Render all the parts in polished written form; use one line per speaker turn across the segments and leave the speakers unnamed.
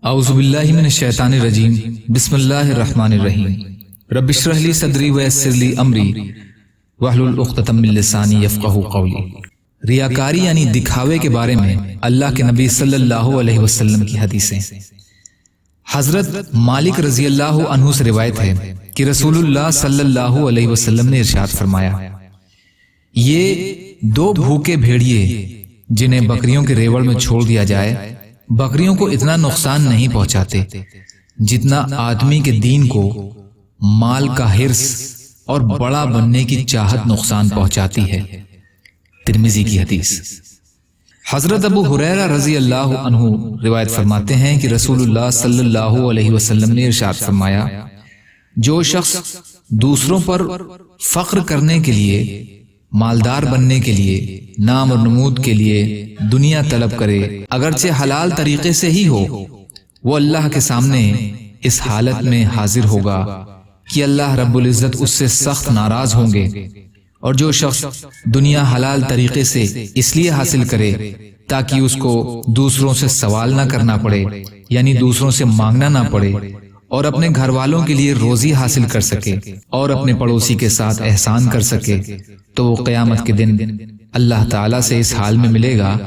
اعوذ باللہ من الشیطان الرجیم بسم اللہ الرحمن الرحیم رب اشرح لی صدری ویسر لی امری واحلل عقدۃ من لسانی یفقہوا قولی۔ ریاکاری یعنی دکھاوے کے بارے میں اللہ کے نبی صلی اللہ علیہ وسلم کی حدیثیں۔ حضرت مالک رضی اللہ عنہ سے روایت ہے کہ رسول اللہ صلی اللہ علیہ وسلم نے ارشاد فرمایا، یہ دو بھوکے بھیڑیے جنہیں بکریوں کے ریوڑ میں چھوڑ دیا جائے بکریوں کو اتنا نقصان نہیں پہنچاتے جتنا آدمی کے دین کو مال کا حرص اور بڑا بننے کی چاہت نقصان پہنچاتی ہے۔ ترمذی کی حدیث۔ حضرت ابو ہریرہ رضی اللہ عنہ روایت فرماتے ہیں کہ رسول اللہ صلی اللہ علیہ وسلم نے ارشاد فرمایا، جو شخص دوسروں پر فخر کرنے کے لیے، مالدار بننے کے لیے، نام اور نمود کے لیے دنیا طلب کرے اگرچہ حلال طریقے سے ہی ہو، وہ اللہ کے سامنے اس حالت میں حاضر ہوگا کہ اللہ رب العزت اس سے سخت ناراض ہوں گے۔ اور جو شخص دنیا حلال طریقے سے اس لیے حاصل کرے تاکہ اس کو دوسروں سے سوال نہ کرنا پڑے، یعنی دوسروں سے مانگنا نہ پڑے، اور اپنے گھر والوں کے لیے روزی حاصل کر سکے اور اپنے پڑوسی کے ساتھ احسان کر سکے، تو وہ قیامت کے دن اللہ تعالیٰ سے اس حال میں ملے گا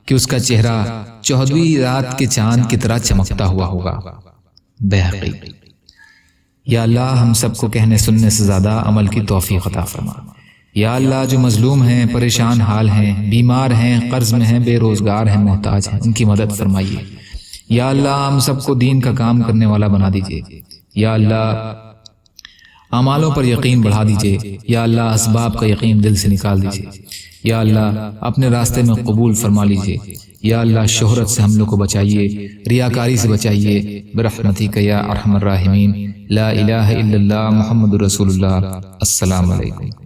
کہ اس کا چہرہ 14ویں رات کے چاند کی طرح چمکتا ہوا ہوگا۔ بہقی۔ یا اللہ ہم سب کو کہنے سننے سے زیادہ عمل کی توفیق عطا فرما۔ یا اللہ جو مظلوم ہیں، پریشان حال ہیں، بیمار ہیں، قرض میں ہیں، بے روزگار ہیں، محتاج ہیں، ان کی مدد فرمائیے۔ یا اللہ ہم سب کو دین کا کام کرنے والا بنا دیجئے۔ یا اللہ اعمالوں پر یقین بڑھا دیجئے۔ یا اللہ اسباب کا یقین دل سے نکال دیجئے۔ یا اللہ اپنے راستے میں قبول فرما لیجئے۔ یا اللہ شہرت سے ہم لوگ کو بچائیے، ریاکاری سے بچائیے، برحمتک یا ارحم الراحمین۔ لا الہ الا اللہ محمد رسول اللہ۔ السلام علیکم۔